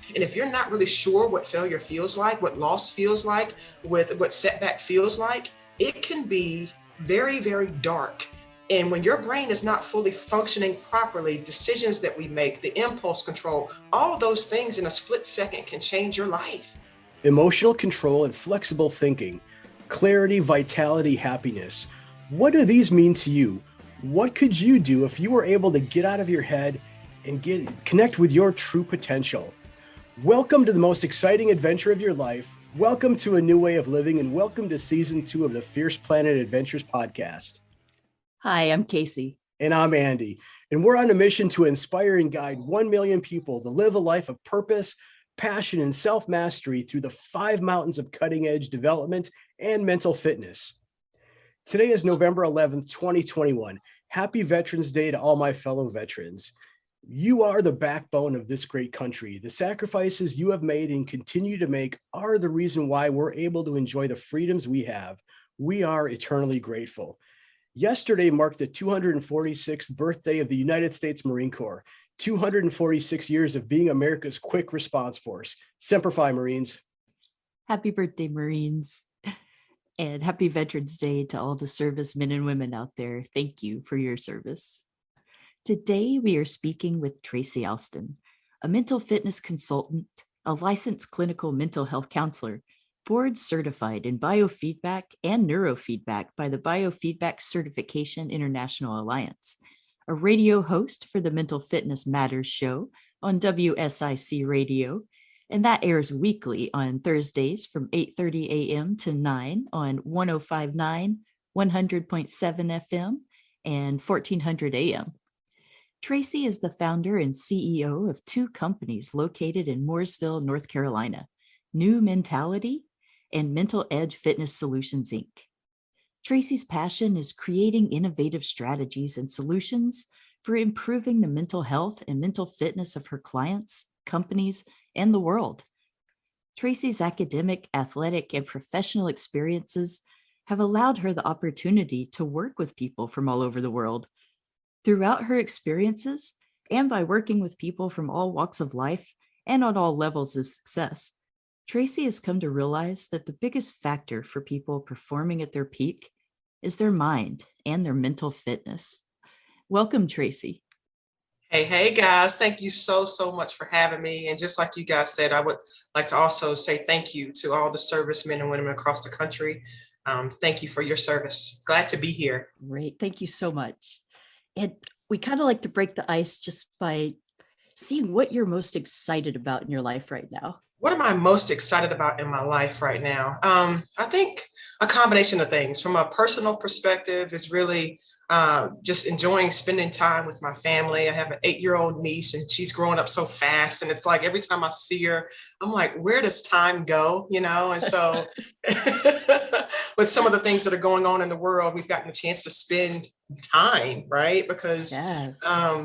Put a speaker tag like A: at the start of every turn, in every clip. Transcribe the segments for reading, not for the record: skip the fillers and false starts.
A: And if you're not really sure what failure feels like, what loss feels like, with what setback feels like, it can be very, very dark. And when your brain is not fully functioning properly, decisions that we make, the impulse control, all those things in a split second can change your life.
B: Emotional control and flexible thinking, clarity, vitality, happiness. What do these mean to you? What could you do if you were able to get out of your head and connect with your true potential? Welcome to the most exciting adventure of your life. Welcome to a new way of living, and welcome to season 2 of the Fierce Planet Adventures podcast.
C: Hi, I'm Casey.
B: And I'm Andy. And we're on a mission to inspire and guide 1 million people to live a life of purpose, passion, and self-mastery through the 5 mountains of cutting-edge development and mental fitness. Today is November 11th, 2021. Happy Veterans Day to all my fellow veterans. You are the backbone of this great country. The sacrifices you have made and continue to make are the reason why we're able to enjoy the freedoms we have. We are eternally grateful. Yesterday marked the 246th birthday of the United States Marine Corps, 246 years of being America's quick response force. Semper Fi, Marines.
C: Happy birthday, Marines. And happy Veterans Day to all the servicemen and women out there. Thank you for your service. Today, we are speaking with Tracy Alston, a mental fitness consultant, a licensed clinical mental health counselor, board certified in biofeedback and neurofeedback by the Biofeedback Certification International Alliance, a radio host for the Mental Fitness Matters show on WSIC Radio, and that airs weekly on Thursdays from 8:30 a.m. to 9 on 105.9, 100.7 FM, and 1400 AM. Tracy is the founder and CEO of 2 companies located in Mooresville, North Carolina, New Mentality and Mental Edge Fitness Solutions, Inc. Tracy's passion is creating innovative strategies and solutions for improving the mental health and mental fitness of her clients, companies, and the world. Tracy's academic, athletic, and professional experiences have allowed her the opportunity to work with people from all over the world. Throughout her experiences, and by working with people from all walks of life and on all levels of success, Tracy has come to realize that the biggest factor for people performing at their peak is their mind and their mental fitness. Welcome, Tracy.
A: Hey guys, thank you so much for having me. And just like you guys said, I would like to also say thank you to all the servicemen and women across the country. Thank you for your service. Glad to be here.
C: Great, thank you so much. And we kind of like to break the ice just by seeing what you're most excited about in your life right now.
A: What am I most excited about in my life right now? I think a combination of things. From a personal perspective is really just enjoying spending time with my family. I have an 8-year-old niece and she's growing up so fast. And it's like every time I see her, I'm like, where does time go? You know, and so with some of the things that are going on in the world, we've gotten a chance to spend time, right? Because
C: yes.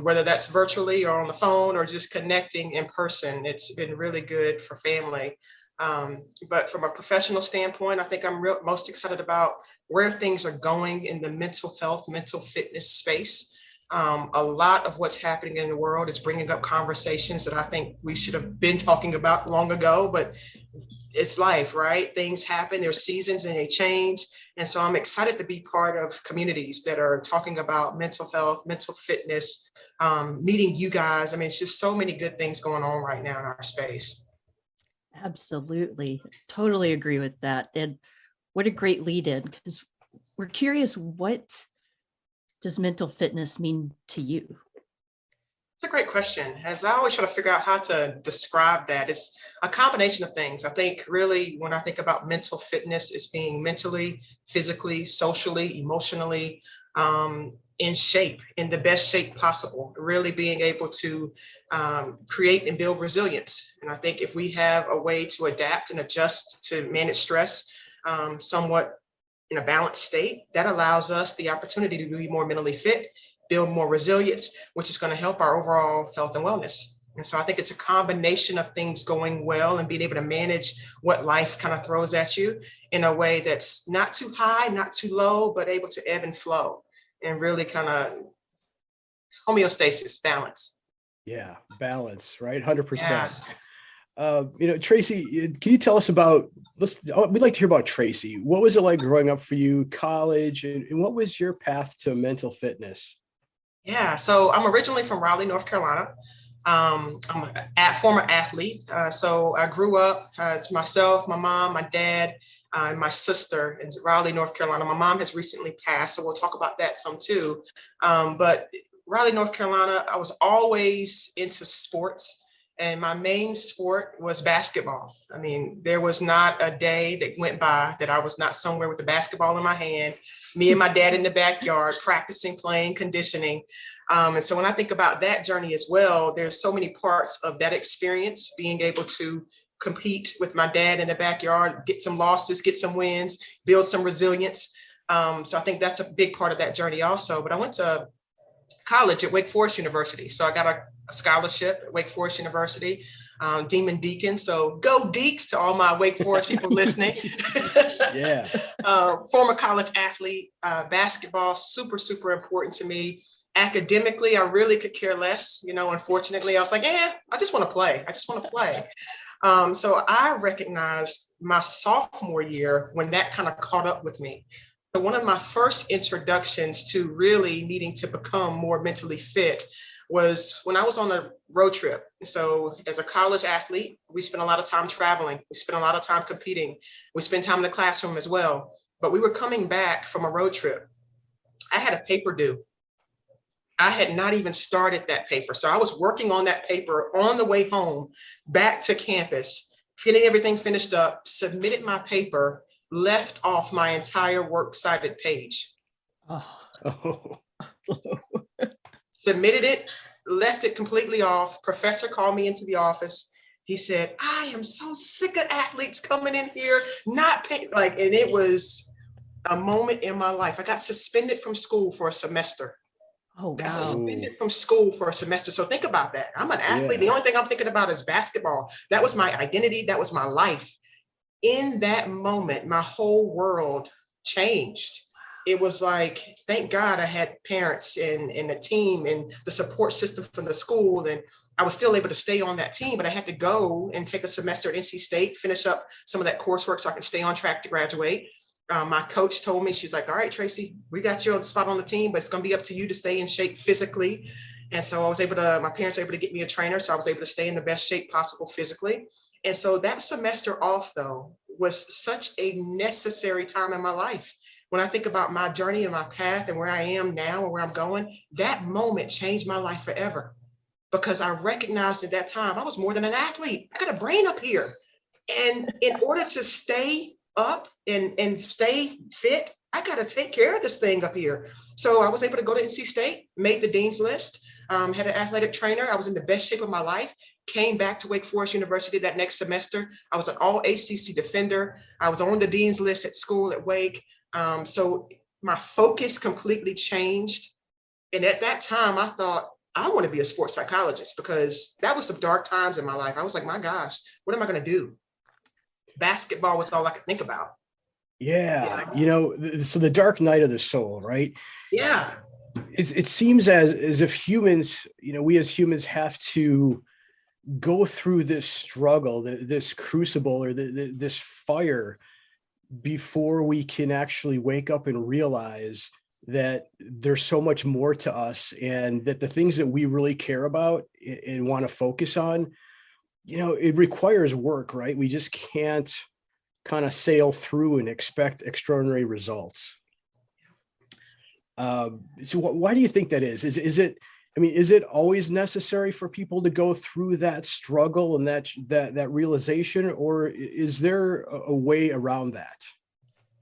A: Whether that's virtually or on the phone or just connecting in person, it's been really good for family. But from a professional standpoint, I think I'm most excited about where things are going in the mental health, mental fitness space. A lot of what's happening in the world is bringing up conversations that I think we should have been talking about long ago, but it's life, right? Things happen, there's seasons and they change. And so I'm excited to be part of communities that are talking about mental health, mental fitness, meeting you guys. I mean, it's just so many good things going on right now in our space.
C: Absolutely. Totally agree with that. And what a great lead in, because we're curious, what does mental fitness mean to you?
A: It's a great question. As I always try to figure out how to describe that, it's a combination of things. I think really when I think about mental fitness, it's being mentally, physically, socially, emotionally in shape, in the best shape possible, really being able to create and build resilience. And I think if we have a way to adapt and adjust to manage stress somewhat in a balanced state, that allows us the opportunity to be more mentally fit, build more resilience, which is going to help our overall health and wellness. And so I think it's a combination of things going well and being able to manage what life kind of throws at you in a way that's not too high, not too low, but able to ebb and flow and really kind of homeostasis, balance.
B: Yeah, balance, right? 100%. Tracy, can you tell us about, we'd like to hear about Tracy. What was it like growing up for you, college, and what was your path to mental fitness?
A: Yeah, so I'm originally from Raleigh, North Carolina. I'm a former athlete. So I grew up, it's myself, my mom, my dad, and my sister in Raleigh, North Carolina. My mom has recently passed, so we'll talk about that some too. But Raleigh, North Carolina, I was always into sports. And my main sport was basketball. I mean, there was not a day that went by that I was not somewhere with a basketball in my hand, me and my dad in the backyard, practicing, playing, conditioning. And so when I think about that journey as well, there's so many parts of that experience, being able to compete with my dad in the backyard, get some losses, get some wins, build some resilience. So I think that's a big part of that journey also. But I went to college at Wake Forest University. So I got a scholarship at Wake Forest University, Demon Deacon. So go Deeks to all my Wake Forest people listening.
B: Yeah.
A: Former college athlete, basketball, super, super important to me. Academically, I really could care less. Unfortunately, I was like, I just want to play. I just want to play. So I recognized my sophomore year when that kind of caught up with me. So one of my first introductions to really needing to become more mentally fit was when I was on a road trip. So as a college athlete, we spent a lot of time traveling. We spent a lot of time competing. We spent time in the classroom as well. But we were coming back from a road trip. I had a paper due. I had not even started that paper. So I was working on that paper on the way home, back to campus, getting everything finished up, submitted my paper, left off my entire works cited page.
B: Oh.
A: Submitted it, left it completely off. Professor called me into the office. He said, I am so sick of athletes coming in here, not paying. And it was a moment in my life. I got suspended from school for a semester.
C: Oh, wow.
A: Got suspended from school for a semester. So think about that. I'm an athlete.
B: Yeah.
A: The only thing I'm thinking about is basketball. That was my identity. That was my life. In that moment, my whole world changed. It was like, thank God I had parents and a team and the support system from the school. And I was still able to stay on that team, but I had to go and take a semester at NC State, finish up some of that coursework so I could stay on track to graduate. My coach told me, she's like, all right, Tracy, we got you on the spot on the team, but it's going to be up to you to stay in shape physically. And so my parents were able to get me a trainer. So I was able to stay in the best shape possible physically. And so that semester off, though, was such a necessary time in my life. When I think about my journey and my path and where I am now and where I'm going, that moment changed my life forever, because I recognized at that time I was more than an athlete. I got a brain up here. And in order to stay up and stay fit, I got to take care of this thing up here. So I was able to go to NC State, made the dean's list, had an athletic trainer. I was in the best shape of my life. Came back to Wake Forest University that next semester. I was an all ACC defender. I was on the dean's list at school at Wake. So my focus completely changed. And at that time, I thought, I want to be a sports psychologist, because that was some dark times in my life. I was like, my gosh, what am I going to do? Basketball was all I could think about.
B: Yeah. So the dark night of the soul, right?
A: Yeah.
B: It seems as if humans, we as humans have to go through this struggle, this crucible, or this fire, before we can actually wake up and realize that there's so much more to us, and that the things that we really care about and want to focus on, it requires work, right? We just can't kind of sail through and expect extraordinary results. So why do you think that is? Is it always necessary for people to go through that struggle and that realization, or is there a way around that?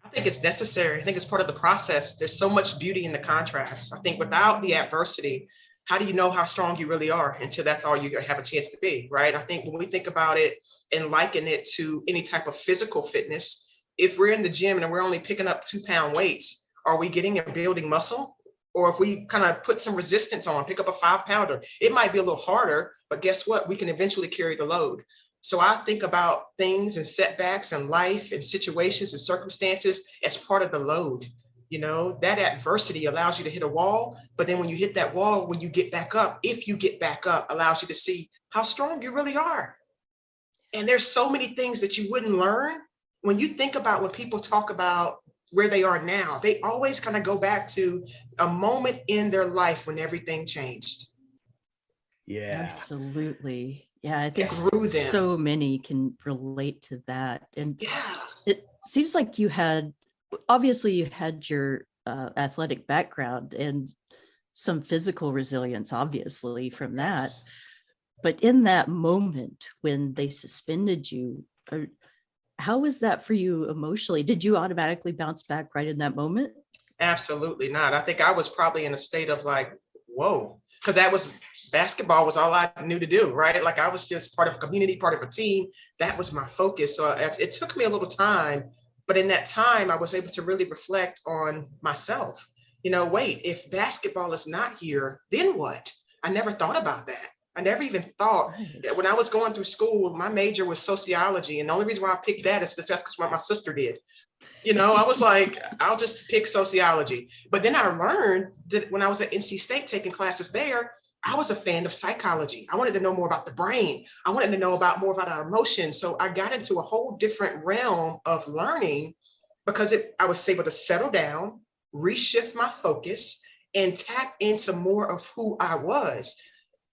A: I think it's necessary. I think it's part of the process. There's so much beauty in the contrast. I think without the adversity, how do you know how strong you really are until that's all you have a chance to be, right? I think when we think about it and liken it to any type of physical fitness, if we're in the gym and we're only picking up 2-pound weights, are we getting and building muscle? Or if we kind of put some resistance on, pick up a 5-pounder, it might be a little harder, but guess what? We can eventually carry the load. So I think about things and setbacks and life and situations and circumstances as part of the load. That adversity allows you to hit a wall, but then when you hit that wall, when you get back up, if you get back up, allows you to see how strong you really are. And there's so many things that you wouldn't learn. When you think about when people talk about where they are now, they always kind of go back to a moment in their life when everything changed.
B: Yeah.
C: Absolutely. Yeah, I think
A: Grew them.
C: so many can relate to that. And
A: Yeah.
C: it seems like you had your athletic background and some physical resilience, obviously, from that.
A: Yes.
C: But in that moment when they suspended you, how was that for you emotionally? Did you automatically bounce back right in that moment?
A: Absolutely not. I think I was probably in a state of like, whoa, because basketball was all I knew to do, right? Like I was just part of a community, part of a team. That was my focus. So it took me a little time, but in that time, I was able to really reflect on myself. Wait, if basketball is not here, then what? I never thought about that. I never even thought that when I was going through school, my major was sociology. And the only reason why I picked that is that's because what my sister did. I was like, I'll just pick sociology. But then I learned that when I was at NC State taking classes there, I was a fan of psychology. I wanted to know more about the brain. I wanted to know more about our emotions. So I got into a whole different realm of learning because I was able to settle down, reshift my focus, and tap into more of who I was.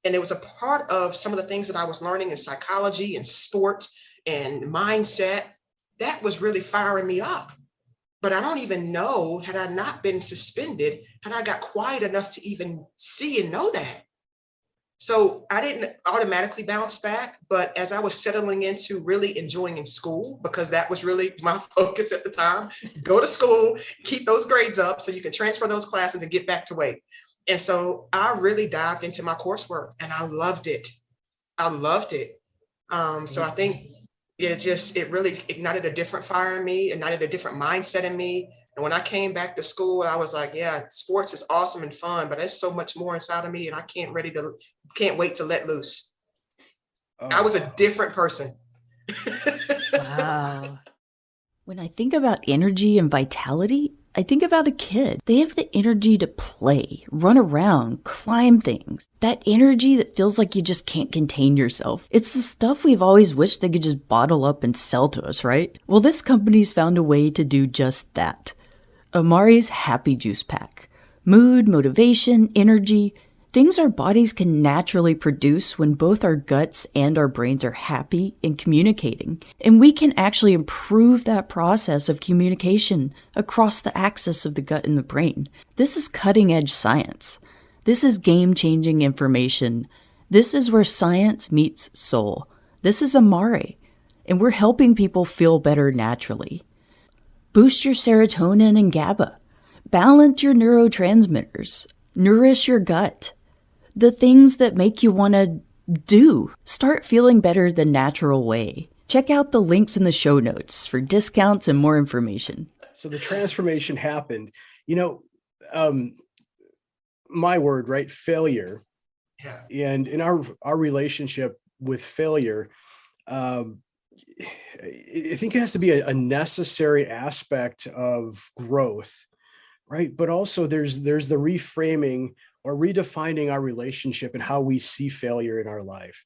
A: And it was a part of some of the things that I was learning in psychology and sport and mindset that was really firing me up. But I don't even know, had I not been suspended, had I got quiet enough to even see and know that. So I didn't automatically bounce back, but as I was settling into really enjoying in school, because that was really my focus at the time, go to school, keep those grades up so you can transfer those classes and get back to weight. And so I really dived into my coursework and I loved it. I loved it. So I think it really ignited a different fire in me, ignited a different mindset in me. And when I came back to school, I was like, yeah, sports is awesome and fun, but there's so much more inside of me and I can't wait to let loose. Oh. I was a different person.
C: Wow. When I think about energy and vitality, I think about a kid. They have the energy to play, run around, climb things. That energy that feels like you just can't contain yourself. It's the stuff we've always wished they could just bottle up and sell to us, right? Well, this company's found a way to do just that. Amari's Happy Juice Pack. Mood, motivation, energy, things our bodies can naturally produce when both our guts and our brains are happy and communicating. And we can actually improve that process of communication across the axis of the gut and the brain. This is cutting-edge science. This is game-changing information. This is where science meets soul. This is Amari, and we're helping people feel better naturally. Boost your serotonin and GABA. Balance your neurotransmitters. Nourish your gut. The things that make you want to do. Start feeling better the natural way. Check out the links in the show notes for discounts and more information.
B: So the transformation happened. My word, right? Failure. Yeah. And in our relationship with failure, I think it has to be a necessary aspect of growth, right? But also there's the reframing or redefining our relationship and how we see failure in our life,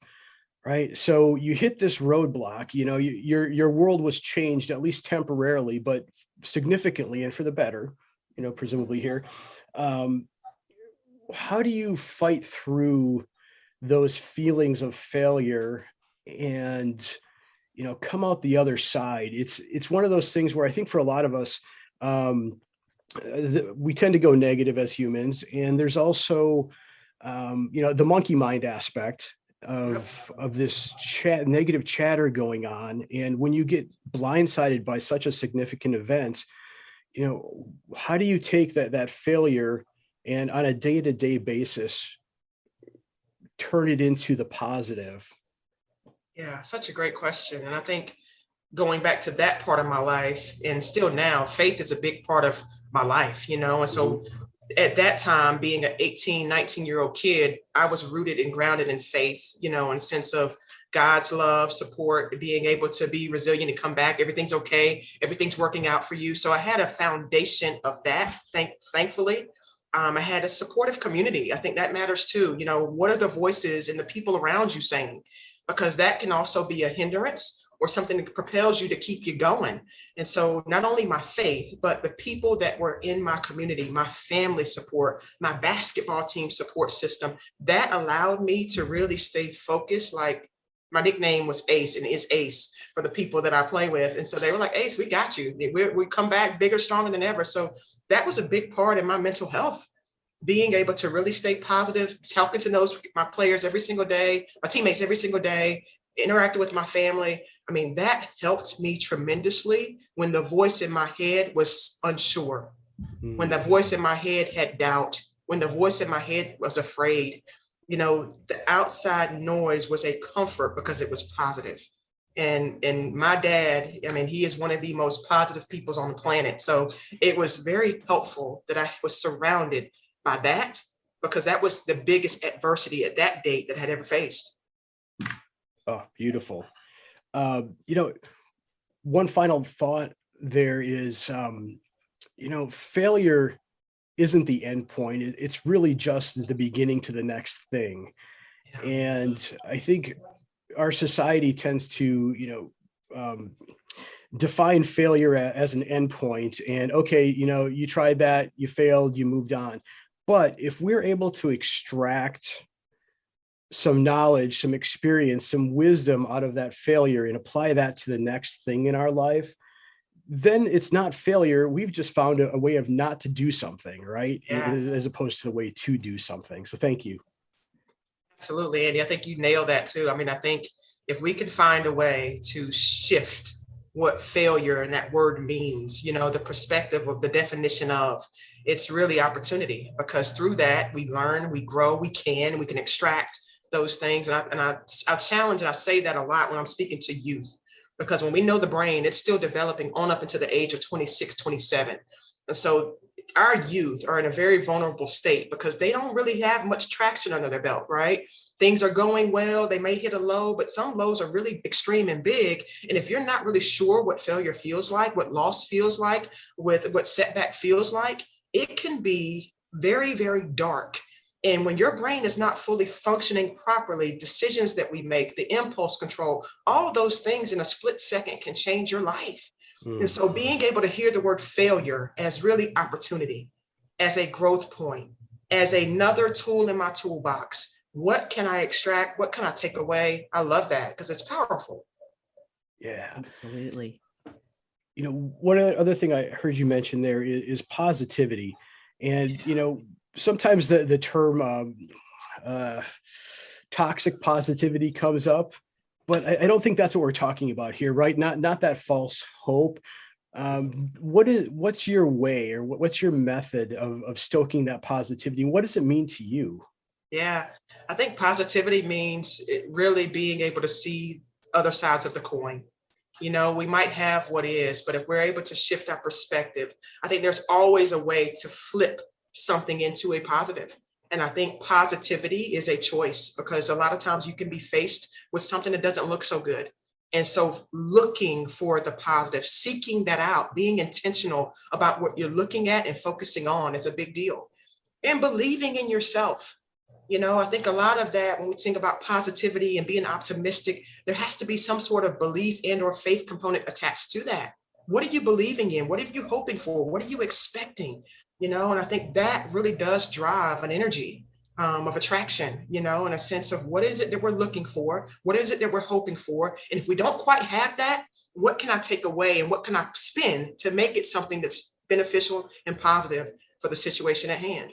B: right? So you hit this roadblock, your world was changed, at least temporarily, but significantly and for the better, presumably here. How do you fight through those feelings of failure and, come out the other side? It's one of those things where I think for a lot of us, we tend to go negative as humans, and there's also the monkey mind aspect of this negative chatter going on. And when you get blindsided by such a significant event, how do you take that failure and on a day-to-day basis turn it into the positive?
A: Yeah, such a great question. And I think going back to that part of my life and still now, faith is a big part of my life, and so at that time, being an 18, 19-year-old kid, I was rooted and grounded in faith, in a sense of God's love, support, being able to be resilient and come back. Everything's okay. Everything's working out for you. So I had a foundation of that, thankfully. I had a supportive community. I think that matters too. You know, what are the voices and the people around you saying? Because that can also be a hindrance or something that propels you to keep you going. And so not only my faith, but the people that were in my community, my family support, my basketball team support system, that allowed me to really stay focused. Like my nickname was Ace and is Ace for the people that I play with. And so they were like, Ace, we got you. We come back bigger, stronger than ever. So that was a big part in my mental health, being able to really stay positive, talking to those my players every single day, my teammates every single day, interacting with my family. I mean, that helped me tremendously when the voice in my head was unsure, when the voice in my head had doubt, when the voice in my head was afraid. You know, the outside noise was a comfort because it was positive. And my dad, I mean, he is one of the most positive peoples on the planet. So it was very helpful that I was surrounded by that, because that was the biggest adversity at that date that I had ever faced.
B: Oh, beautiful. You know, one final thought there is, you know, failure isn't the end point. It's really just the beginning to the next thing.
A: Yeah.
B: And I think our society tends to, you know, define failure as an endpoint. And okay, you know, you tried that, you failed, you moved on. But if we're able to extract some knowledge, some experience, some wisdom out of that failure and apply that to the next thing in our life, then it's not failure. We've just found a way of not to do something, right?
A: Yeah.
B: As opposed to the way to do something. So thank you.
A: Absolutely, Andy. I think you nailed that too. I mean, I think if we could find a way to shift what failure and that word means, you know, the perspective of the definition of, it's really opportunity, because through that we learn, we grow, we can extract those things. And I challenge, and I say that a lot when I'm speaking to youth, because when we know the brain, it's still developing on up until the age of 26, 27. And so our youth are in a very vulnerable state because they don't really have much traction under their belt, right? Things are going well, they may hit a low, but some lows are really extreme and big. And if you're not really sure what failure feels like, what loss feels like, with what setback feels like, it can be very, very dark. And when your brain is not fully functioning properly, decisions that we make, the impulse control, all those things in a split second can change your life. And so being able to hear the word failure as really opportunity, as a growth point, as another tool in my toolbox, what can I extract? What can I take away? I love that because it's powerful.
B: Yeah,
C: Absolutely.
B: you know, one other thing I heard you mention there is positivity. And, you know, sometimes the term toxic positivity comes up, but I don't think that's what we're talking about here, right? Not that false hope. What's your way, or what's your method of stoking that positivity? What does it mean to you?
A: Yeah, I think positivity means really being able to see other sides of the coin. You know, we might have what is, but if we're able to shift our perspective, I think there's always a way to flip something into a positive. And I think positivity is a choice, because a lot of times you can be faced with something that doesn't look so good. And so looking for the positive, seeking that out, being intentional about what you're looking at and focusing on is a big deal. And believing in yourself. You know, I think a lot of that, when we think about positivity and being optimistic, there has to be some sort of belief and or faith component attached to that. What are you believing in? What are you hoping for? What are you expecting? You know, and I think that really does drive an energy of attraction, you know, in a sense of what is it that we're looking for? What is it that we're hoping for? And if we don't quite have that, what can I take away and what can I spin to make it something that's beneficial and positive for the situation at hand?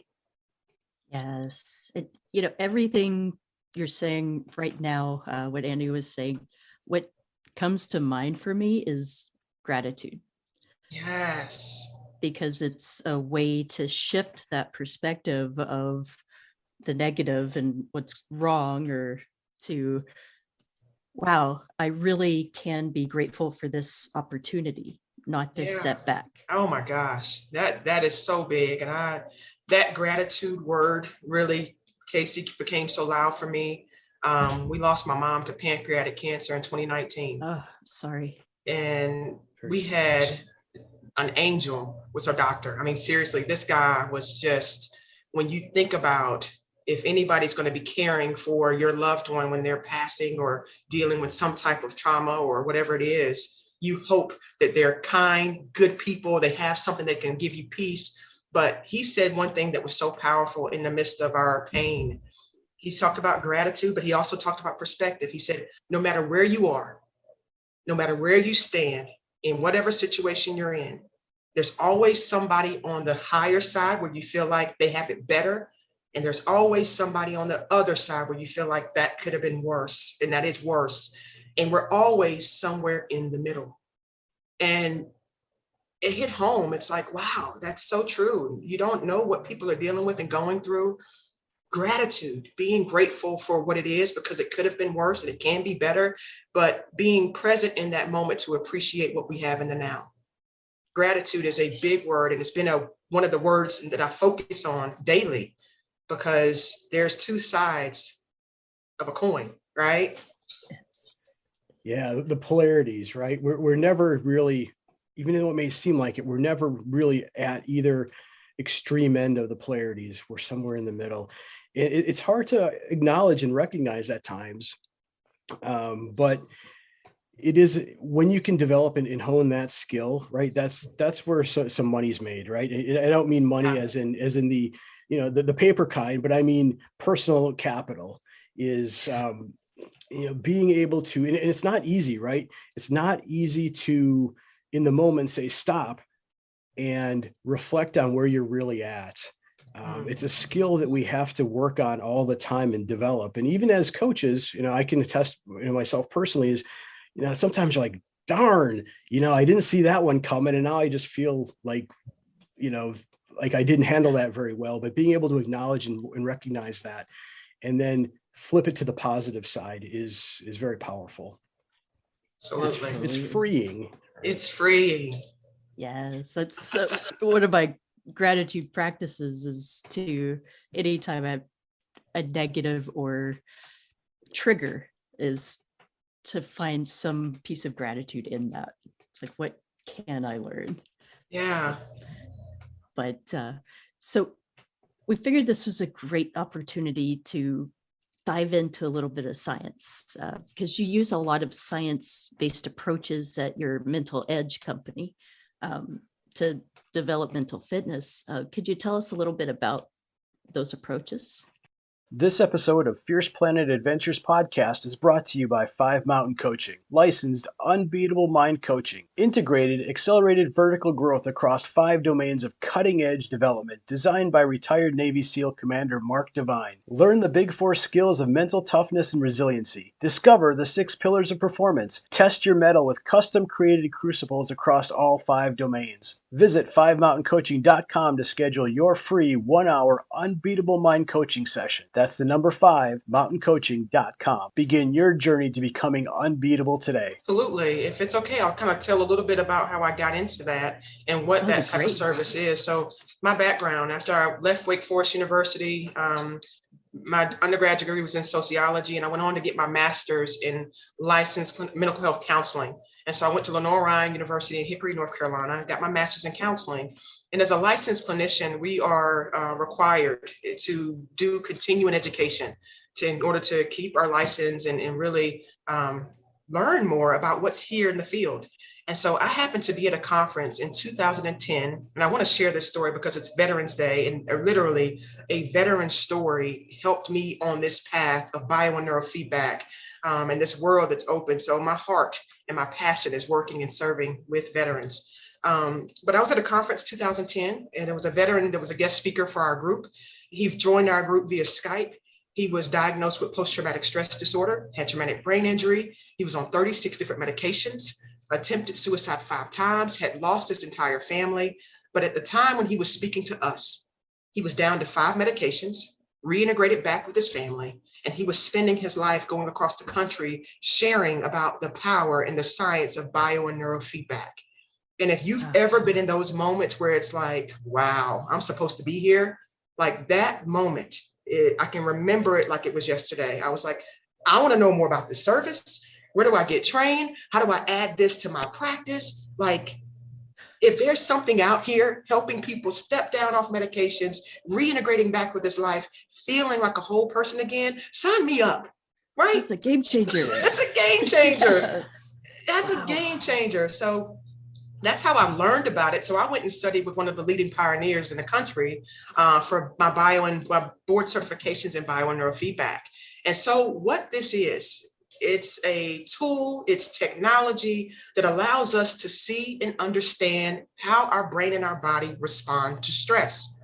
C: Yes. You know, everything you're saying right now, what Andy was saying, what comes to mind for me is gratitude,
A: Yes.
C: because it's a way to shift that perspective of the negative and what's wrong, or to, wow, I really can be grateful for this opportunity, not this
A: Yes.
C: setback.
A: Oh my gosh, that is so big, and that gratitude word really, Casey, became so loud for me. We lost my mom to pancreatic cancer in 2019,
C: Oh, sorry.
A: and we had an angel was our doctor. I mean, seriously, this guy was just when you think about if anybody's going to be caring for your loved one when they're passing or dealing with some type of trauma or whatever it is, you hope that they're kind, good people, they have something that can give you peace. But he said one thing that was so powerful in the midst of our pain. He talked about gratitude, but he also talked about perspective. He said, no matter where you are, no matter where you stand, in whatever situation you're in, there's always somebody on the higher side where you feel like they have it better. And there's always somebody on the other side where you feel like that could have been worse, and that is worse. And we're always somewhere in the middle. And it hit home. It's like, wow, that's so true. You don't know what people are dealing with and going through. Gratitude, being grateful for what it is, because it could have been worse and it can be better, but being present in that moment to appreciate what we have in the now. Gratitude is a big word, and it's been one of the words that I focus on daily, because there's two sides of a coin, right?
B: Yeah, the polarities, right? We're never really, even though it may seem like it, we're never really at either extreme end of the polarities. We're somewhere in the middle. It's hard to acknowledge and recognize at times, but it is when you can develop and hone that skill, right? That's where some money's made, right? I don't mean money as in the, the paper kind, but I mean personal capital is, being able to, and it's not easy, right? It's not easy to, in the moment, say stop and reflect on where you're really at. It's a skill that we have to work on all the time and develop. And even as coaches, I can attest, myself personally, is, sometimes you're like, darn, I didn't see that one coming. And now I just feel like, like I didn't handle that very well. But being able to acknowledge and recognize that, and then flip it to the positive side is very powerful.
A: Absolutely.
B: It's freeing.
A: It's freeing.
C: Yes, that's one of my gratitude practices, is to, anytime I have a negative or trigger, is to find some piece of gratitude in that. It's like, what can I learn?
A: Yeah.
C: But so we figured this was a great opportunity to dive into a little bit of science, because you use a lot of science-based approaches at your Mental Edge company to develop mental fitness. Could you tell us a little bit about those approaches?
B: This episode of Fierce Planet Adventures podcast is brought to you by 5 Mountain Coaching, licensed unbeatable mind coaching, integrated accelerated vertical growth across 5 domains of cutting-edge development, designed by retired Navy SEAL Commander Mark Devine. Learn the big 4 skills of mental toughness and resiliency. Discover the 6 pillars of performance. Test your mettle with custom-created crucibles across all 5 domains. Visit 5mountaincoaching.com to schedule your free 1-hour unbeatable mind coaching session. That's the number 5, mountaincoaching.com. Begin your journey to becoming unbeatable today.
A: Absolutely. If it's okay, I'll kind of tell a little bit about how I got into that and what that type of service is. So my background, after I left Wake Forest University, my undergraduate degree was in sociology, and I went on to get my master's in licensed mental health counseling. And so I went to Lenore Ryan University in Hickory, North Carolina, got my master's in counseling. And as a licensed clinician, we are required to do continuing education in order to keep our license and really learn more about what's here in the field. And so I happened to be at a conference in 2010, and I want to share this story because it's Veterans Day, and literally a veteran story helped me on this path of bio and neurofeedback and this world that's open. So my heart and my passion is working and serving with veterans. But I was at a conference 2010, and there was a veteran that was a guest speaker for our group. He joined our group via Skype. He was diagnosed with post-traumatic stress disorder, had traumatic brain injury. He was on 36 different medications, attempted suicide 5 times, had lost his entire family. But at the time when he was speaking to us, he was down to 5 medications, reintegrated back with his family, and he was spending his life going across the country sharing about the power and the science of bio and neurofeedback. And if you've ever been in those moments where it's like, wow, I'm supposed to be here, like that moment, I can remember it like it was yesterday. I was like, I want to know more about this service. Where do I get trained? How do I add this to my practice? Like, If there's something out here helping people step down off medications, reintegrating back with this life, feeling like a whole person again, sign me up, right?
C: It's a game changer.
A: That's a game changer.
C: Yes.
A: That's
C: Wow.
A: a game changer. So that's how I learned about it. So I went and studied with one of the leading pioneers in the country for my board certifications in bio and neurofeedback. And so what this is, it's a tool, it's technology that allows us to see and understand how our brain and our body respond to stress.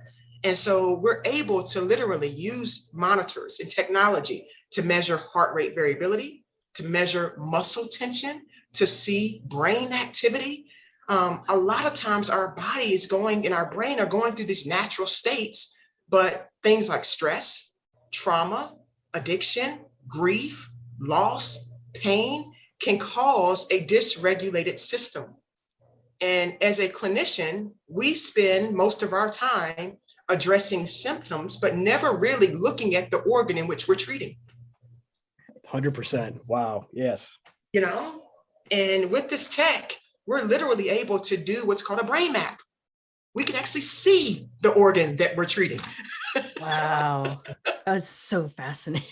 A: And so we're able to literally use monitors and technology to measure heart rate variability, to measure muscle tension, to see brain activity. A lot of times our body is going and our brain are going through these natural states, but things like stress, trauma, addiction, grief, loss, pain can cause a dysregulated system. And as a clinician, we spend most of our time addressing symptoms, but never really looking at the organ in which we're treating.
B: 100%. Wow. Yes.
A: You know, and with this tech, we're literally able to do what's called a brain map. We can actually see the organ that we're treating.
C: Wow. That's so fascinating.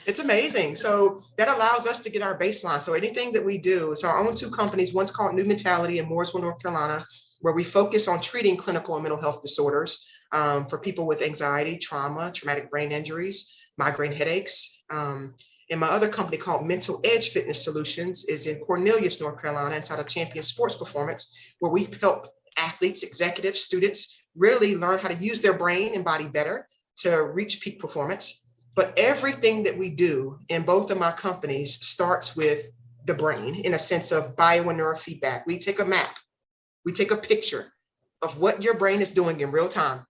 A: It's amazing. So that allows us to get our baseline. So anything that we do, so our own two companies, one's called New Mentality in Mooresville, North Carolina, where we focus on treating clinical and mental health disorders for people with anxiety, trauma, traumatic brain injuries, migraine headaches. And my other company called Mental Edge Fitness Solutions is in Cornelius, North Carolina, inside of Champion Sports Performance, where we help athletes, executives, students really learn how to use their brain and body better to reach peak performance. But everything that we do in both of my companies starts with the brain in a sense of bio and neurofeedback. We take a map, we take a picture of what your brain is doing in real time.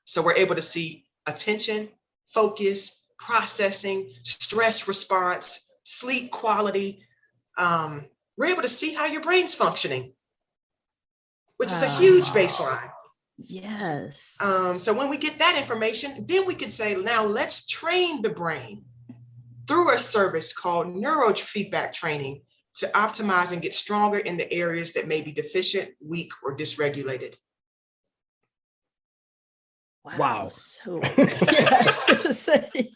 A: So we're able to see attention, focus, processing, stress response, sleep quality. We're able to see how your brain's functioning, which is a huge baseline.
C: Yes.
A: So when we get that information, then we can say, now let's train the brain through a service called neurofeedback training to optimize and get stronger in the areas that may be deficient, weak, or dysregulated.
B: Wow.
C: So yeah, I was gonna say,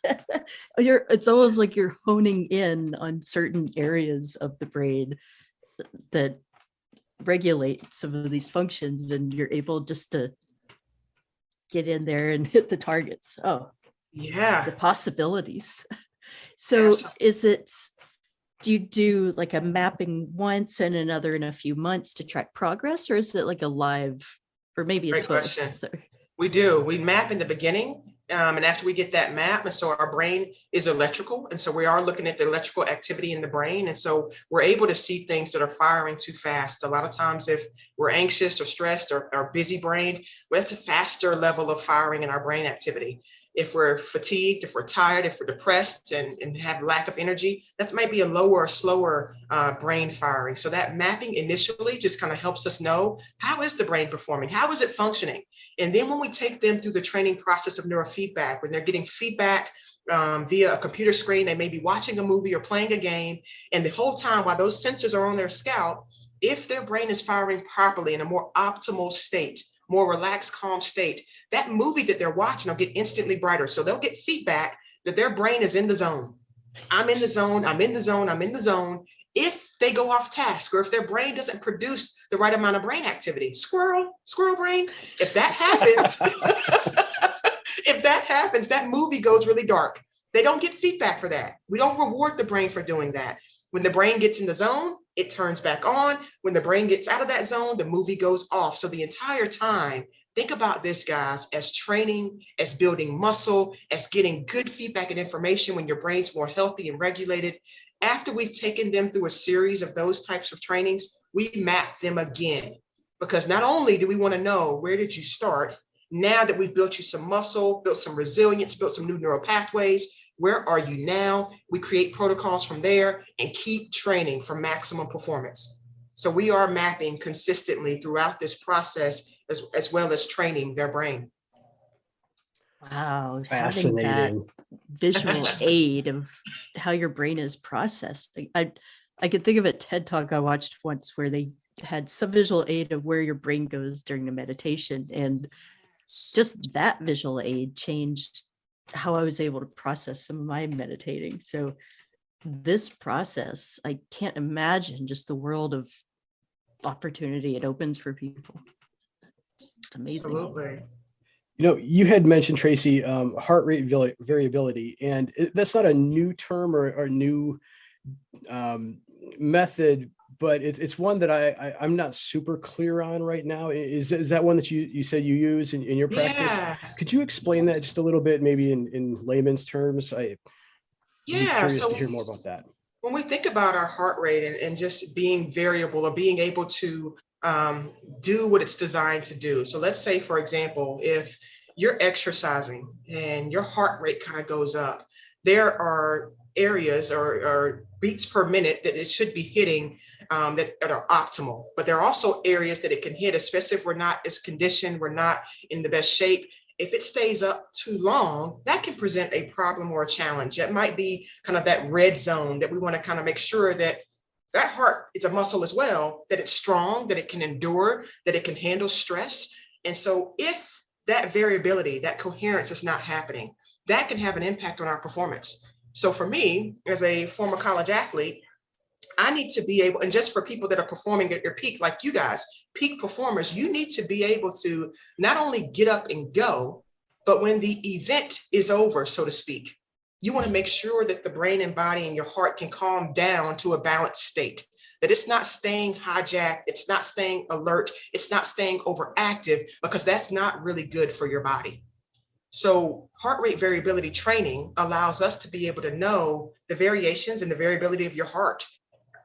C: it's almost like you're honing in on certain areas of the brain that regulate some of these functions, and you're able just to get in there and hit the targets. Oh,
A: yeah,
C: the possibilities. So do you do like a mapping once and another in a few months to track progress, or is it like a live, or maybe it's
A: great
C: both?
A: question. We do. We map in the beginning, and after we get that map, and so our brain is electrical, and so we are looking at the electrical activity in the brain, and so we're able to see things that are firing too fast. A lot of times if we're anxious or stressed or busy brain, that's a faster level of firing in our brain activity. If we're fatigued, if we're tired, if we're depressed and have lack of energy, that might be a lower or slower brain firing. So that mapping initially just kind of helps us know, how is the brain performing? How is it functioning? And then when we take them through the training process of neurofeedback, when they're getting feedback via a computer screen, they may be watching a movie or playing a game. And the whole time while those sensors are on their scalp, if their brain is firing properly in a more optimal state, more relaxed, calm state, that movie that they're watching will get instantly brighter. So they'll get feedback that their brain is in the zone. I'm in the zone, I'm in the zone, I'm in the zone. If they go off task, or if their brain doesn't produce the right amount of brain activity, squirrel brain, if that happens, that movie goes really dark. They don't get feedback for that. We don't reward the brain for doing that. When the brain gets in the zone, it turns back on. When the brain gets out of that zone, the movie goes off. So the entire time, think about this, guys, as training, as building muscle, as getting good feedback and information when your brain's more healthy and regulated. After we've taken them through a series of those types of trainings, we map them again. Because not only do we want to know, where did you start? Now that we've built you some muscle, built some resilience, built some new neural pathways, where are you now? We create protocols from there and keep training for maximum performance. So we are mapping consistently throughout this process, as well as training their brain.
C: Wow.
B: Fascinating.
C: Having that visual aid of how your brain is processed. I could think of a TED Talk I watched once where they had some visual aid of where your brain goes during the meditation. And just that visual aid changed how I was able to process some of my meditating. So this process, I can't imagine just the world of opportunity it opens for people. It's amazing.
A: Absolutely.
B: You had mentioned, Tracy, heart rate variability, and that's not a new term or new method, but it's one that I'm not super clear on right now. Is that one that you said you use in your practice?
A: Yeah.
B: Could you explain that just a little bit, maybe in layman's terms? I'd be curious to hear more about that.
A: When we think about our heart rate and just being variable or being able to do what it's designed to do. So let's say, for example, if you're exercising and your heart rate kind of goes up, there are areas or beats per minute that it should be hitting that are optimal. But there are also areas that it can hit, especially if we're not as conditioned, we're not in the best shape. If it stays up too long, that can present a problem or a challenge. That might be kind of that red zone that we want to kind of make sure that that heart is a muscle as well, that it's strong, that it can endure, that it can handle stress. And so if that variability, that coherence is not happening, that can have an impact on our performance. So for me, as a former college athlete, I need to be able, and just for people that are performing at your peak, like you guys, peak performers, you need to be able to not only get up and go, but when the event is over, so to speak, you want to make sure that the brain and body and your heart can calm down to a balanced state, that it's not staying hijacked, it's not staying alert, it's not staying overactive, because that's not really good for your body. So heart rate variability training allows us to be able to know the variations and the variability of your heart.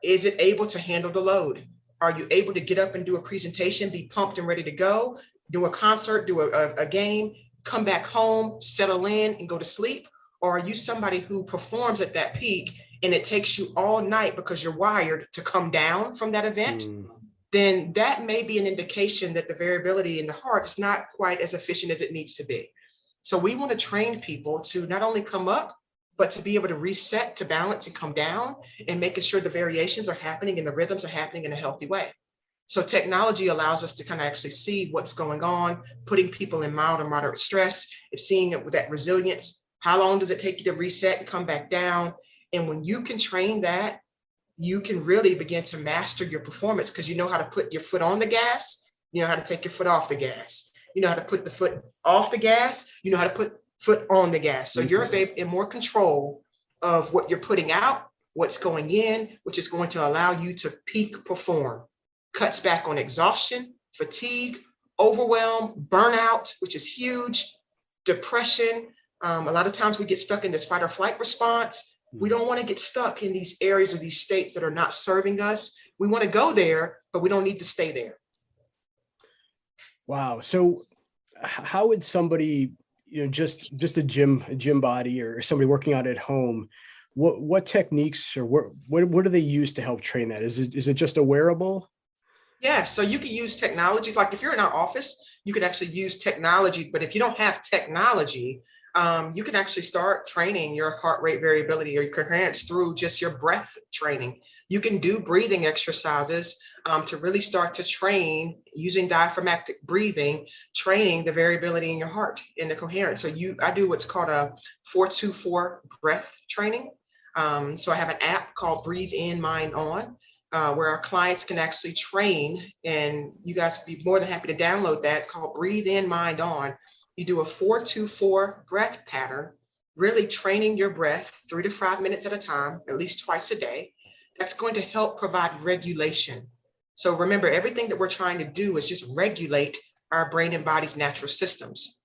A: Is it able to handle the load? Are you able to get up and do a presentation, be pumped and ready to go, do a concert, do a game, come back home, settle in and go to sleep? Or are you somebody who performs at that peak and it takes you all night because you're wired to come down from that event? Then that may be an indication that the variability in the heart is not quite as efficient as it needs to be. So we want to train people to not only come up, but to be able to reset, to balance and come down, and making sure the variations are happening and the rhythms are happening in a healthy way. So technology allows us to kind of actually see what's going on, putting people in mild or moderate stress, seeing it with that resilience. How long does it take you to reset and come back down? And when you can train that, you can really begin to master your performance, because you know how to put your foot on the gas, you know how to take your foot off the gas. You know how to put the foot off the gas, you know how to put foot on the gas. So you're in more control of what you're putting out, what's going in, which is going to allow you to peak perform. Cuts back on exhaustion, fatigue, overwhelm, burnout, which is huge, depression. A lot of times we get stuck in this fight or flight response. We don't want to get stuck in these areas or these states that are not serving us. We want to go there, but we don't need to stay there.
B: Wow. So how would somebody, just a gym body or somebody working out at home, what techniques or what do they use to help train that? Is it just a wearable?
A: Yeah, so you can use technologies. Like if you're in our office, you can actually use technology. But if you don't have technology, you can actually start training your heart rate variability or your coherence through just your breath training. You can do breathing exercises to really start to train using diaphragmatic breathing, training the variability in your heart and the coherence. So I do what's called a 4-2-4 breath training. So I have an app called Breathe In, Mind On, where our clients can actually train, and you guys would be more than happy to download that. It's called Breathe In, Mind On. You do a 4-2-4 breath pattern, really training your breath 3 to 5 minutes at a time, at least twice a day. That's going to help provide regulation. So remember, everything that we're trying to do is just regulate our brain and body's natural systems.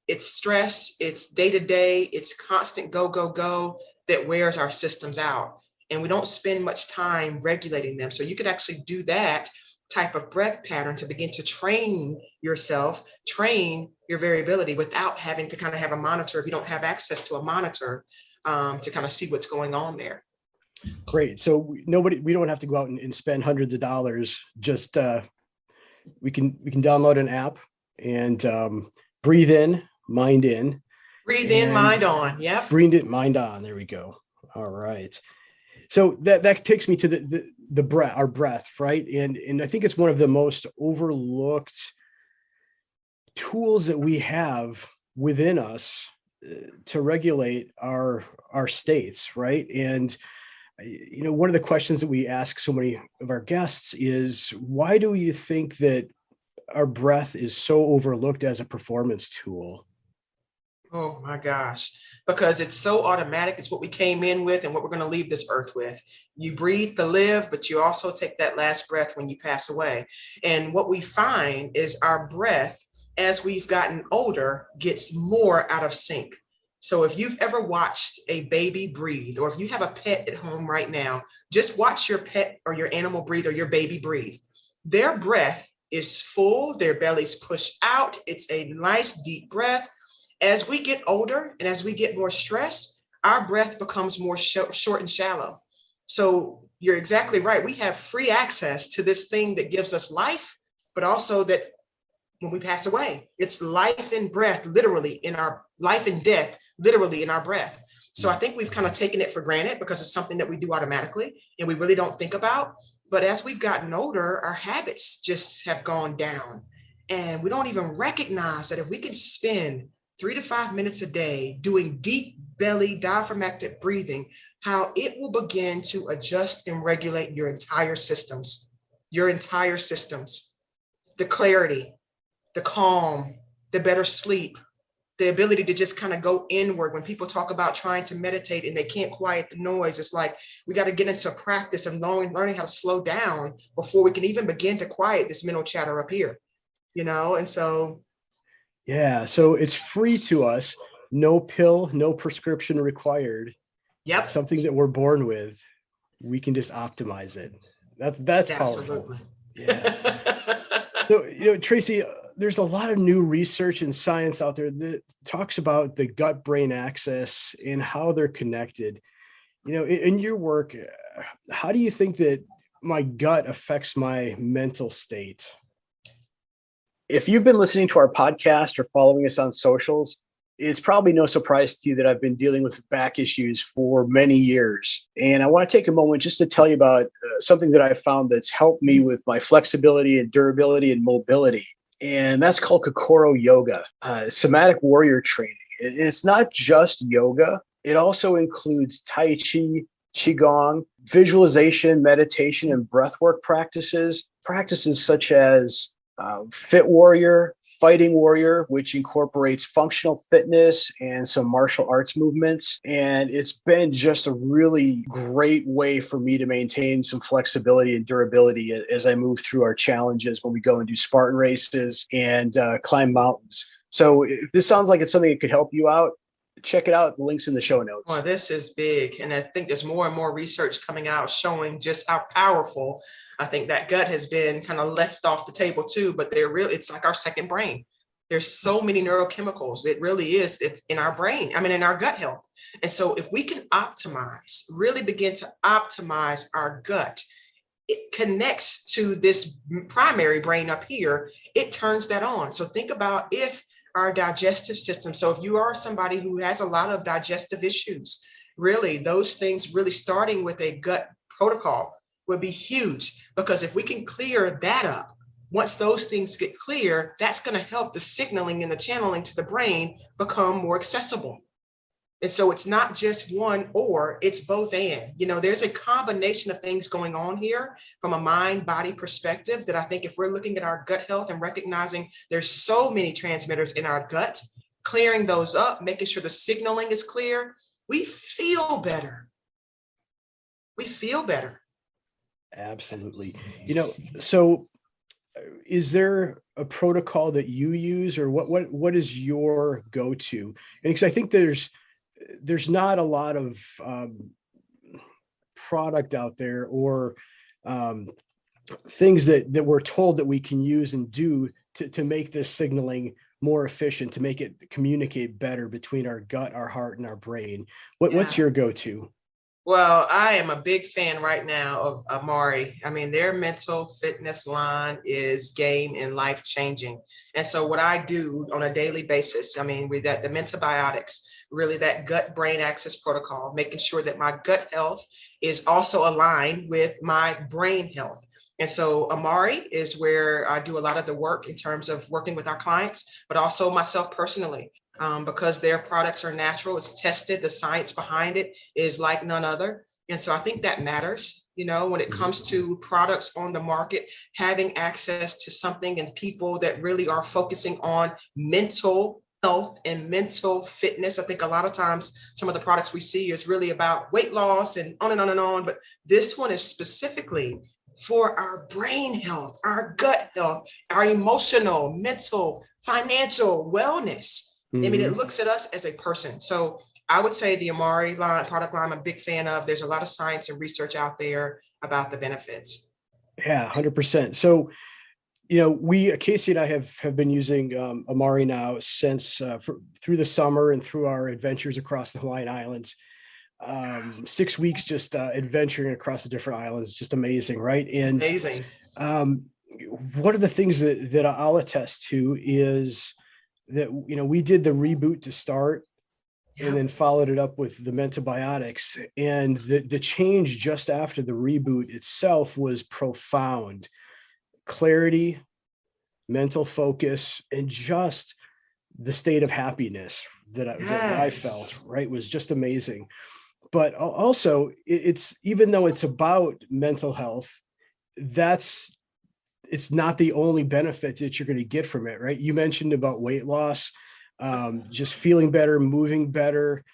A: It's stress, it's day-to-day, it's constant go, go, go that wears our systems out. And we don't spend much time regulating them. So you could actually do that type of breath pattern to begin to train yourself, train your variability without having to kind of have a monitor if you don't have access to a monitor to kind of see what's going on there.
B: Great. So we don't have to go out and spend hundreds of dollars. Just we can download an app and breathe in, mind in.
A: Breathe in, mind on. Yep.
B: Breathe in, mind on. There we go. All right. So that takes me to our breath, right? And I think it's one of the most overlooked tools that we have within us to regulate our states, right? And one of the questions that we ask so many of our guests is, why do you think that our breath is so overlooked as a performance tool?
A: Oh my gosh, because it's so automatic. It's what we came in with and what we're going to leave this earth with. You breathe to live, but you also take that last breath when you pass away. And what we find is our breath, as we've gotten older, gets more out of sync. So if you've ever watched a baby breathe, or if you have a pet at home right now, just watch your pet or your animal breathe or your baby breathe. Their breath is full, their belly's pushed out. It's a nice deep breath. As we get older and as we get more stressed, our breath becomes more short and shallow. So you're exactly right. We have free access to this thing that gives us life, but also that when we pass away, it's life and breath, literally in our life and death, literally in our breath. So I think we've kind of taken it for granted because it's something that we do automatically and we really don't think about. But as we've gotten older, our habits just have gone down and we don't even recognize that if we can spend 3 to 5 minutes a day doing deep belly diaphragmatic breathing, how it will begin to adjust and regulate your entire systems, the clarity, the calm, the better sleep, the ability to just kind of go inward. When people talk about trying to meditate and they can't quiet the noise, it's like we got to get into a practice of learning how to slow down before we can even begin to quiet this mental chatter up here, and so.
B: Yeah, so it's free to us, no pill, no prescription required.
A: Yep.
B: It's something that we're born with. We can just optimize it. That's
A: Absolutely.
B: powerful. Yeah. So, Tracy, there's a lot of new research and science out there that talks about the gut-brain axis and how they're connected. In your work, how do you think that my gut affects my mental state?
D: If you've been listening to our podcast or following us on socials, it's probably no surprise to you that I've been dealing with back issues for many years. And I want to take a moment just to tell you about something that I've found that's helped me with my flexibility and durability and mobility. And that's called Kokoro Yoga, somatic warrior training. It's not just yoga. It also includes Tai Chi, Qigong, visualization, meditation, and breathwork practices such as Fit Warrior, Fighting Warrior, which incorporates functional fitness and some martial arts movements. And it's been just a really great way for me to maintain some flexibility and durability as I move through our challenges when we go and do Spartan races and climb mountains. So if this sounds like it's something that could help you out, check it out. The link's in the show notes.
A: Well, this is big. And I think there's more and more research coming out showing just how powerful. I think that gut has been kind of left off the table too, but it's like our second brain. There's so many neurochemicals. It really is. It's in our brain. In our gut health. And so if we can really begin to optimize our gut, it connects to this primary brain up here. It turns that on. So think about if our digestive system. So if you are somebody who has a lot of digestive issues, really those things really starting with a gut protocol would be huge, because if we can clear that up, once those things get clear, that's going to help the signaling and the channeling to the brain become more accessible. And so it's not just one or, it's both and. There's a combination of things going on here from a mind-body perspective that I think if we're looking at our gut health and recognizing there's so many transmitters in our gut, clearing those up, making sure the signaling is clear, we feel better.
B: Absolutely. So is there a protocol that you use, or what is your go-to? And because I think there's not a lot of product out there or things that we're told that we can use and do to make this signaling more efficient, to make it communicate better between our gut, our heart, and our brain. What's your go-to?
A: Well, I am a big fan right now of Amari. Their mental fitness line is game and life changing. And so what I do on a daily basis, with that, the Mentabiotics, really that gut brain axis protocol, making sure that my gut health is also aligned with my brain health. And so Amari is where I do a lot of the work in terms of working with our clients, but also myself personally, because their products are natural, it's tested, the science behind it is like none other. And so I think that matters, when it comes to products on the market, having access to something and people that really are focusing on mental health and mental fitness. I think a lot of times some of the products we see is really about weight loss and on and on and on, but this one is specifically for our brain health, our gut health, our emotional, mental, financial wellness. I mean, it looks at us as a person. So I would say the Amari product line, I'm a big fan of. There's a lot of science and research out there about the benefits.
B: Yeah, 100%. So, Casey and I have been using Amari now since through the summer and through our adventures across the Hawaiian Islands. 6 weeks just adventuring across the different islands, just amazing, right? And
A: amazing.
B: One of the things that I'll attest to is that we did the reboot to start, and then followed it up with the mentobiotics, and the change just after the reboot itself was profound. Clarity, mental focus, and just the state of happiness that I felt, right, was just amazing. But also, it's, even though it's about mental health, it's not the only benefit that you're going to get from it, right? You mentioned about weight loss, just feeling better, moving better.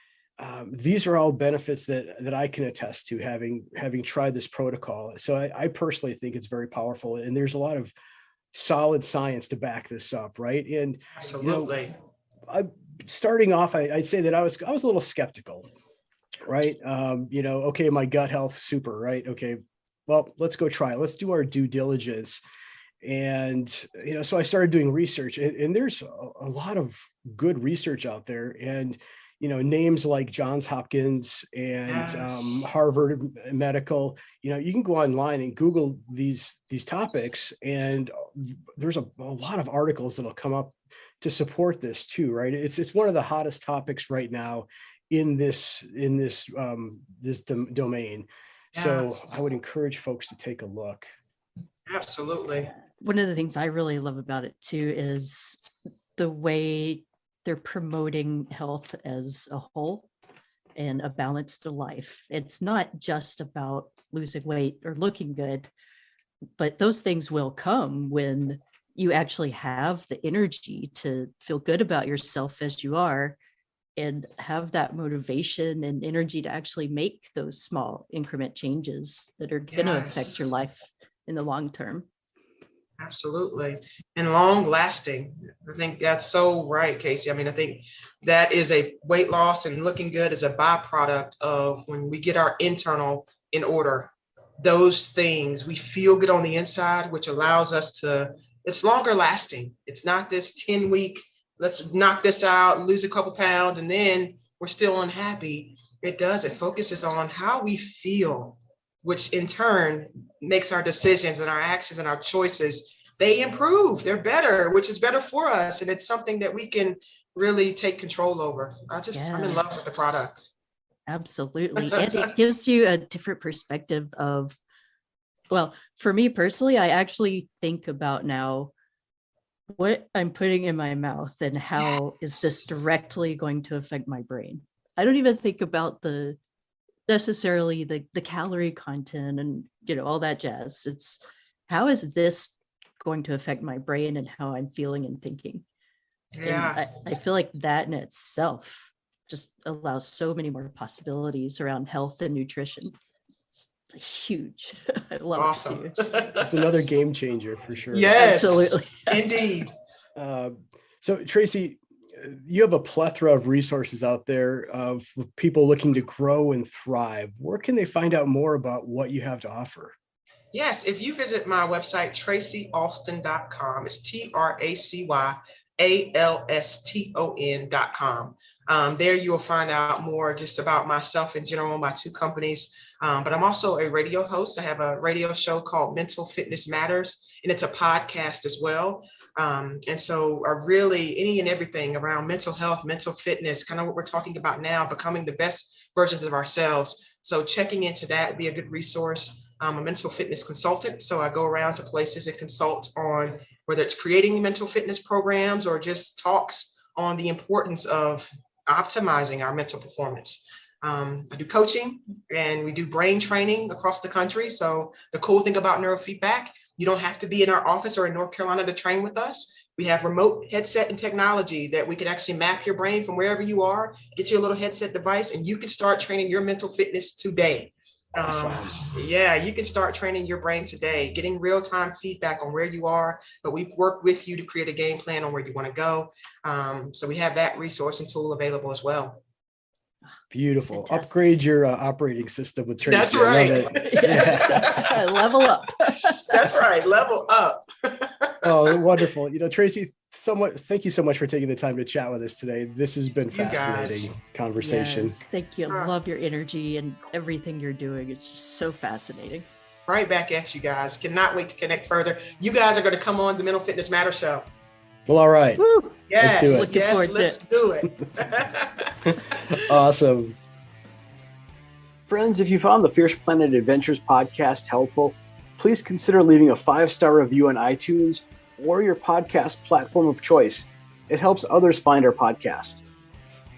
B: These are all benefits that I can attest to, having tried this protocol. So I personally think it's very powerful, and there's a lot of solid science to back this up, right? And
A: absolutely,
B: starting off, I'd say that I was a little skeptical, right? Okay, my gut health, super, right? Okay, well, let's go try it. Let's do our due diligence. And, so I started doing research, and there's a lot of good research out there, and, names like Johns Hopkins and Harvard Medical, you can go online and Google these topics, and there's a lot of articles that'll come up to support this too, right? It's one of the hottest topics right now in this domain. So I would encourage folks to take a look.
A: Absolutely.
C: One of the things I really love about it too is the way they're promoting health as a whole and a balanced life. It's not just about losing weight or looking good, but those things will come when you actually have the energy to feel good about yourself as you are, and have that motivation and energy to actually make those small increment changes that are going to affect your life in the long term.
A: Absolutely. And long lasting. I think that's so right, Casey. I mean, I think that is a weight loss, and looking good is a byproduct of when we get our internal in order. Those things, we feel good on the inside, which allows us to, it's longer lasting. It's not this 10-week, let's knock this out, lose a couple pounds, and then we're still unhappy. It focuses on how we feel, which in turn makes our decisions and our actions and our choices, they improve, they're better, which is better for us. And it's something that we can really take control over. I'm in love with the product.
C: Absolutely. And it gives you a different perspective of, well, for me personally, I actually think about now what I'm putting in my mouth and how is this directly going to affect my brain. I don't even think about necessarily the calorie content and all that jazz. It's how is this going to affect my brain and how I'm feeling and thinking. And I feel like that in itself just allows so many more possibilities around health and nutrition. It's huge. I love
A: awesome.
C: It too.
B: It's another game changer for sure.
A: Yes,
C: absolutely.
A: Indeed.
B: So Tracy, you have a plethora of resources out there of people looking to grow and thrive. Where can they find out more about what you have to offer?
A: Yes, if you visit my website, tracyalston.com, it's TracyAlston.com. There you will find out more just about myself in general, my two companies. But I'm also a radio host. I have a radio show called Mental Fitness Matters, and it's a podcast as well. And so really any and everything around mental health, mental fitness, kind of what we're talking about now, becoming the best versions of ourselves. So checking into that would be a good resource. I'm a mental fitness consultant, so I go around to places and consult on whether it's creating mental fitness programs or just talks on the importance of optimizing our mental performance. I do coaching and we do brain training across the country. So the cool thing about neurofeedback, you don't have to be in our office or in North Carolina to train with us. We have remote headset and technology that we can actually map your brain from wherever you are, get you a little headset device, and you can start training your mental fitness today.
B: Awesome.
A: Yeah, you can start training your brain today, getting real-time feedback on where you are, but we work with you to create a game plan on where you want to go. So we have that resource and tool available as well.
B: Beautiful. Upgrade your operating system with Tracy.
A: That's right.
B: I love it.
C: Yes. Level up.
A: That's right. Level up.
B: Oh, wonderful. Tracy, thank you so much for taking the time to chat with us today. This has been fascinating conversation.
C: Yes, thank you. I love your energy and everything you're doing. It's just so fascinating.
A: Right back at you guys. Cannot wait to connect further. You guys are going to come on the Mental Fitness Matter Show.
B: Well, all right.
C: Woo.
A: Yes,
C: Let's
A: do it.
B: Awesome.
D: Friends, if you found the Fierce Planet Adventures podcast helpful, please consider leaving a 5-star review on iTunes or your podcast platform of choice. It helps others find our podcast.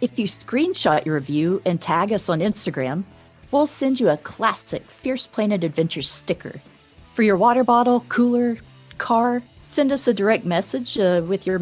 C: If you screenshot your review and tag us on Instagram, we'll send you a classic Fierce Planet Adventures sticker. For your water bottle, cooler, car, send us a direct message with your